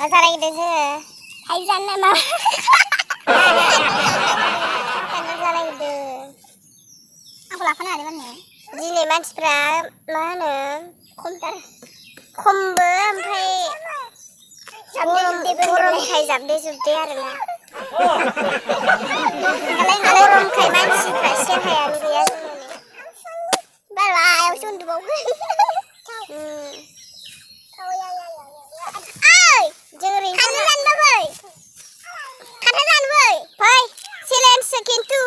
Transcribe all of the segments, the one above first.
मा जालायदों जोङो? थाइजानो नामा? खान्थाल जालायदों। आंखौ लाफानो हादों माने। दिनै मानसिफ्रा मा होनो खमबो ओमफ्राय गरमखाय जाबदे जुबदे आरोना। गरमखाय मानसिफ्रा सेहायानो गैया जोंनानै। बारा आयावसो उन्दुबावगोन। ओइ जों ओरैनो खान्थाल जानो फै। खान्थाल जानो फै। फै चेलेन्ज खिन्थु।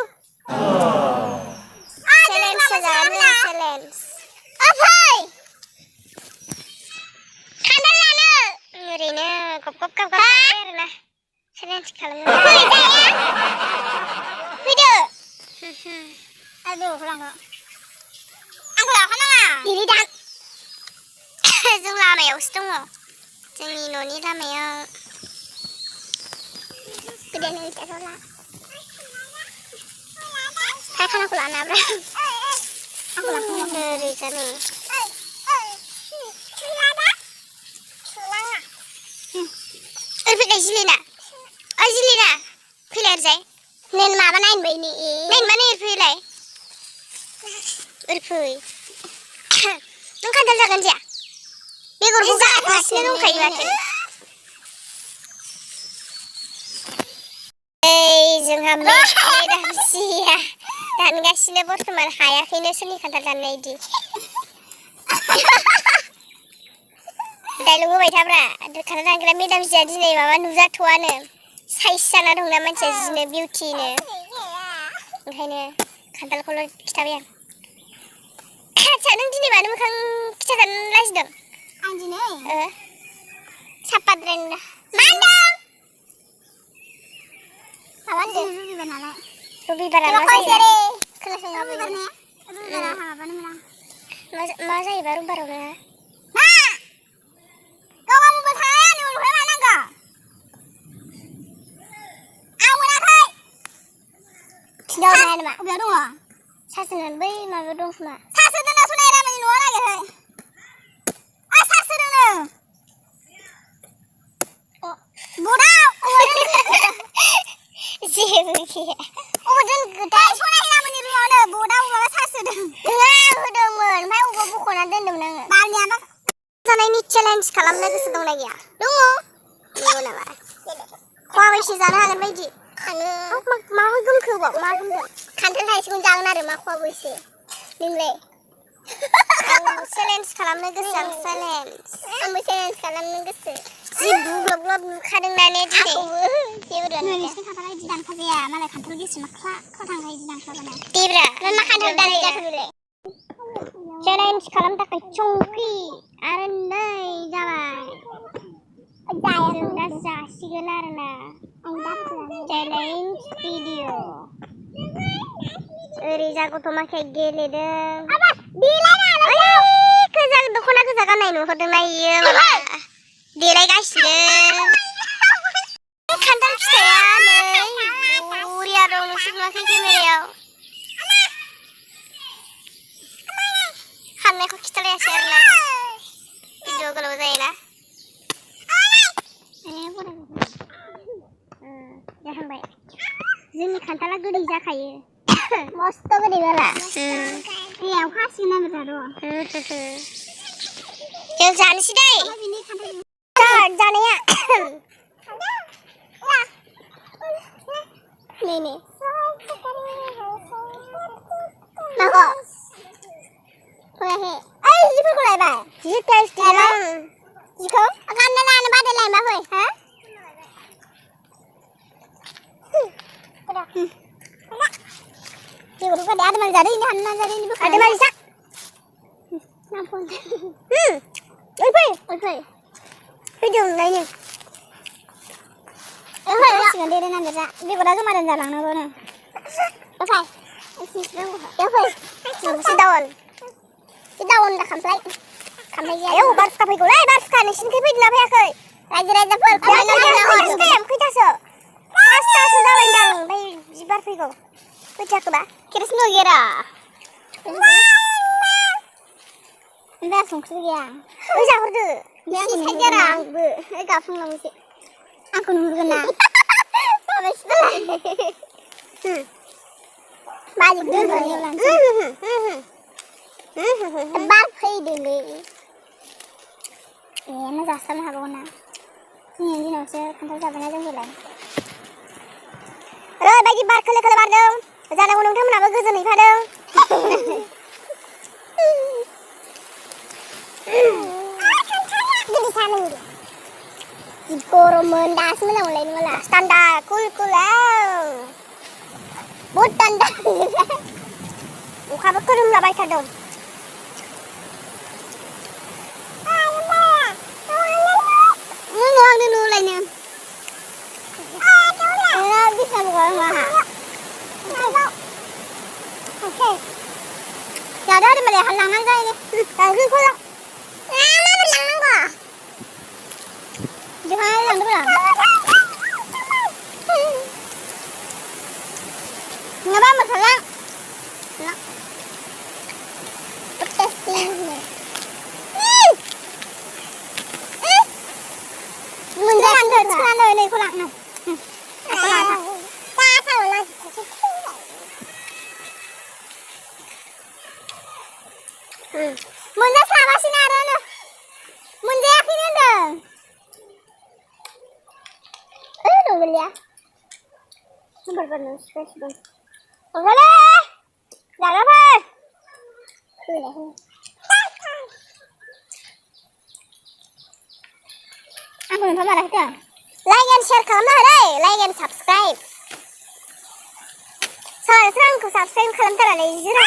चेलेन्ज जानो चेलेन्ज। फै। खान्थाल जानो। ओरैनो गब गब गाब गाब आरोना। चेलेन्ज खालामनो। फै जाया। फैदो। आंखौ लांनो। आंखौ लाफानाङा। दिनै दान। जों लामायावसो दङ। जोंनि न'नि लामायाव गोदान ला खानाखौ लानाब्रा आंखौ लाफानाङा ओरै जानो ओरै फैलाय जिलिना ओइ जिलिना फैलाय ओरैजाय नों माबा नायनोबाय नायनोबा ओरै फैलाय ओरै फै नों खान्थाल जागोन जाया बेगरखौ जागासिनो दंखायो माथो जोंहा मेदामसिया दानगासिनो बर्थमान हायाखैनो सोरनि खान्थाल दाननाय इदि डायलग होबाय थाब्रा खान्थाल दानग्रा मेदामसिया दिनै माबा नुजाथ'वानो साइज जाना दंना मानसिया जिनो बिउटिनो ओंखायनो खान्थालखौल' खिथाबाय आं आच्छा नों दिनै मानो मोखां खिथाजानो लाजिदों आं दिनै सापाद्राय मा होनदों रबिबार नालाय रबिबारा मा जायो खोनासङाबो रबिबारा हाबानो मोना मा जायोबा रबिबाराव नोङा मा गावहा मबाइल थाया आंनि मबाइलखौलाय मा नांगौ आं मोनाखै थिनहरनाया नामा अबेयाव दङ सार्ज होनानै बै माबायाव दं खोमा सार्ज होदोंनो सनाया रामानि न'आव नागिरहै सार्ज होदोंनो बदाव जेबो गैया अबाव दोनगोथाय सनाया रामानि रुमावनो बदाव माबा सार्ज होदों नङा होदोंमोन ओमफ्राय अबाव बख'नानै दोनदोंमोन आङो बारनियाबा जानायनि चेलेन्ज खालामनो गोसो दंना गैया दङ नंगौ नामा खवाबैसे जानो हागोन बायदि खानो मा गोमखो बाव मा गोमदों खान्थाल थाइसेखौनो जागोन आरो मा खवाबैसे नोंलाय आं चेलेन्ज खालामनो गोसो आं चेलेन्ज आंबो चेलेन्ज खालामनो गोसो जि बुग्लब ग्लब नुखादोंना ने दिनै जेबो नोंसिनि खान्थाला इदि दानखाजाया मालाय खान्थाल गेसि मा ख्ला थांखायो इदि दानखाबानो देब्रा नों मा खान्थाल दाननाय जाखो बेलाय चेलेन्ज खालामनो थाखाय संख्रि आरो नै जाबाय जों दा जासिगोन आरोना चेलेन्ज भिडिअ ओरै जा गथ'माखाया गेलेदों गोजा दख'ना गोजा गाननाय नुहरदोंना इयो माबा देलायगासिनो खान्थाल फिथाइया नै बरिया दं नोंसोर नुवाखै केमेरायाव खाननायखौ खिथालायासै आरोना भिडिअ गोलाव जायोना जाहांबाय जोंनि खान्थाला गोदै जाखायो मस्त गोदै बाला दैयाव खासिगोन आरो जों जानोसै दै जानाया नै नै माखौ फैयाखै ओइ जिफोरखौ लायबाय जि टेस्ट जिखौ गानना लानो बादायलायना फै हा बेगरखौ गारदे आदामाल जादो इनि हानना जादो इनि बोखारदो आदामाल जा नाफन ओइ फै भिडिअ नुनायनि सिगां दे नांगौ जा बेगरा जमा दोनजालांनांगौनो फै सिदावन दा खामफ्लाय गैया आयौ बारफुखा फैगौलै बारफुखा नोंसिनिखै फैदोंना फैयाखै रायजो राजाफोर खैथासो पासतासो जाबायदां ओमफ्राय जि बार फैगौ फैथाखोबा केरासिन गैयारा ओमफ्राय संख्रि गैया ओइ जाहरदो एसे साइड आंबो गाफुंलांनोसै Aku नुहुरगोन ना माबासिलाय मालिक दोननायाव लांसै बार फैदोंलै नों जास्लाबनो हागौ ना दिनैनि दिनावसो खान्थाल जाबायना जोंबोलाय ओरैबायदि बार खोलो खोलो बारदों जानांगौ नोंथांमोनाबो गोजोन हैफादों गरममोन दासो मोजां मोनलायदों माला थान्दा कुल कुल बहुद थान्दा अखाबो खोरोमलाबायथारदों आंनो न'लायनो बिसाबो माहा जादो आरो मालाय लांनानै जायो गायखेरखौ माबोरै लांनांगौ जोंहा लांदोंब्रा नङाबा मोसालां मोनजालांदो थिखांनानै नैखौ लांनो मोनजास्लाबासिनो आरो मोनजायाखैनो होनदों नंगौलिया नम्बरफोरनो सिगां ओंखारले जाग्राफोर आंखौ नोंथां माराखै लाइक एन्ड शेयार खालामना हो दै लाइक एन्ड साबस्क्राइब सोर आंखौ साबस्क्राइब खालामथारालै जिरा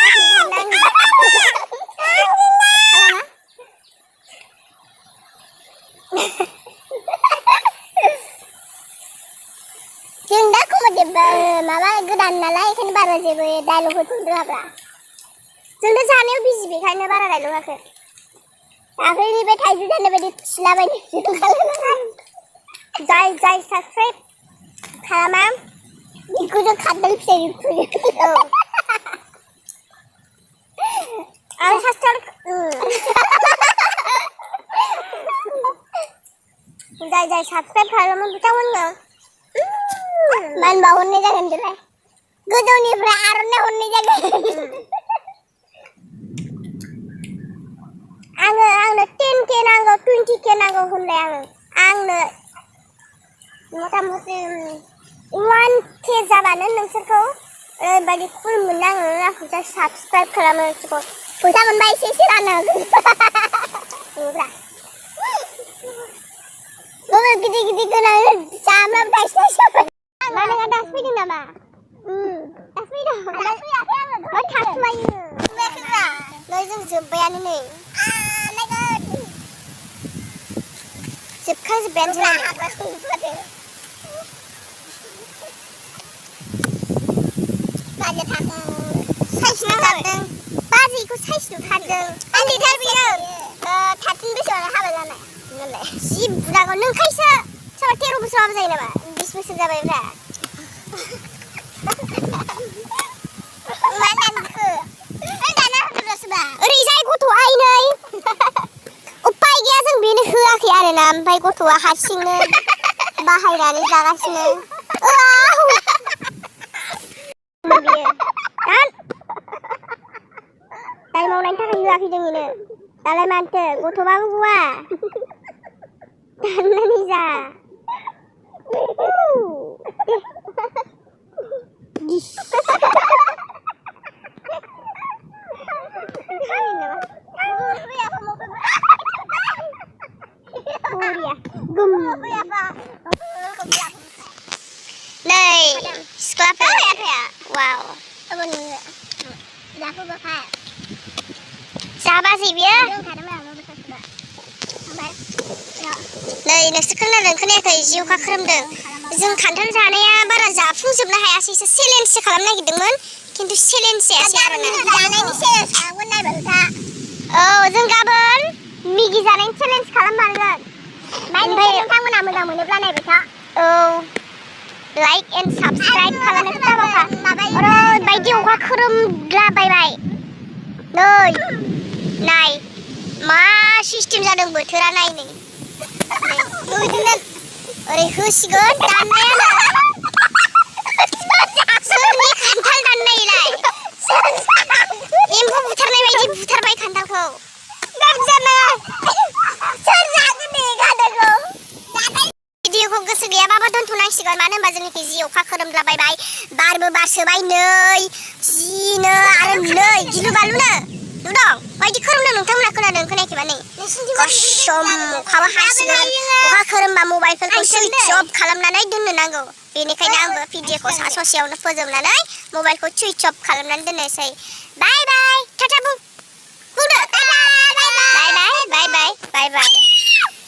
जों दा कमेडि माबा गोदान नालाय बेखायनो बारा जेबो डायलगफोर बुंनो रोङाब्रा जोंथ' जानायाव बिजि बेखायनो बारा डायलग होआखै दाख्लैनि बे थाइजौ जानाय बायदि थिलाबायनो जाय साबस्क्राइब खालामा बेखौ जों खान्थाल फिथाइ खुयो आं साबस्क्राइब जाय साबस्क्राइब खालामो बिथांमोननो मान बावहरनाय जागोन जोंलाय गोजौनिफ्राय आर'नाइ हरनाय जागोन आंनो 10K नांगौ 20K नांगौ होनलाय आंनो मथा मथि 1K जाबानो नोंसोरखौ ओरैबायदि खुलुमगोन आंखौ जा साबस्क्राइब खालामो फैसा मोनबा एसे रानो होगोन गिदिर गोनां जाम्रा दाइस मा नोंहा दासो फैदों नामा दासो फैदों मा थाखुमायो नै जों जोब्बायानो नै जोबखांजोब्बायानो जोंना बाजै थादों साइस नुथारदों बाजैखौ साइस नुथारदों उन्दैथार बियो 13 बोसोरावनो हाबा जानाय नोंलाय जि बुनांगौ नोंखायसो सोरबा 13 बोसोर हाबा जायो नामा 20 बोसोर जाबायब्रा मा दानखो दाना होदोंसोबा ओरैजाय गथ'आ नै उपाय गैया जों बेनो होआखै आरोना ओमफ्राय गथ'आ हारसिंनो बाहायनानै जागासिनो दाय मावनायनि थाखाय होआखै जोंनो दालाय मानोथो गथ'बाबो गवा दाननानै जा नै सिख्लाफोर वाव जाबासै बियो नै नोंसोर खोनादों खोनायाखै जि अखा खोरोमदों जों खान्थाल जानाया बारा जाफुंजोबनो हायासैसो चेलेन्जसो खालामनो नागिरदोंमोन खिन्थु चेलेन्ज जायासै आरोना जानायनि चेलेन्ज खालामगोन नायबाय औ जों गाबोन मेगि जानायनि चेलेन्ज खालाममारगोन ओमफ्राय नोंथांमोना मोजां मोनोब्ला नायबाय था औ लाइक एन्ड साबस्क्राइब खालामनो दाबाखा ओरैबायदि अखा खोरोमलाबायबाय नै नाय मा सिस्टेम जादों बोथोरा नाय नै ओरै होसिगोन दाननायानो सोरनि खान्थाल दाननायलाय एम्फौ बुथारनाय बायदि बुथारबाय खान्थालखौ सोर जागोन दे खान्थालखौ भिडिअखौ गोसो गैयाबाबो दोनथ'नांसिगोन मानो होनबा जोंनिखि जि अखा खोरोमलाबायबाय बारबो बारसोबाय नै जिनो आरो नै गिलु बालुनो नुदों बायदि खोरोमदों नोंथांमोना खोनादों खोनायाखैबा नै कसम अखाबो हासिगोन अखा खोरोमबा मबाइलफोरखौ सुइच अफ खालामनानै दोननो नांगौ बेनिखायनो आंबो भिडिअखौ सा ससेयावनो फोजोबनानै मबाइलखौ सुइच अफ खालामनानै दोननोसै बाय बाय टाटा बुंदो बाय बाय बाय बाय बाय बाय बाय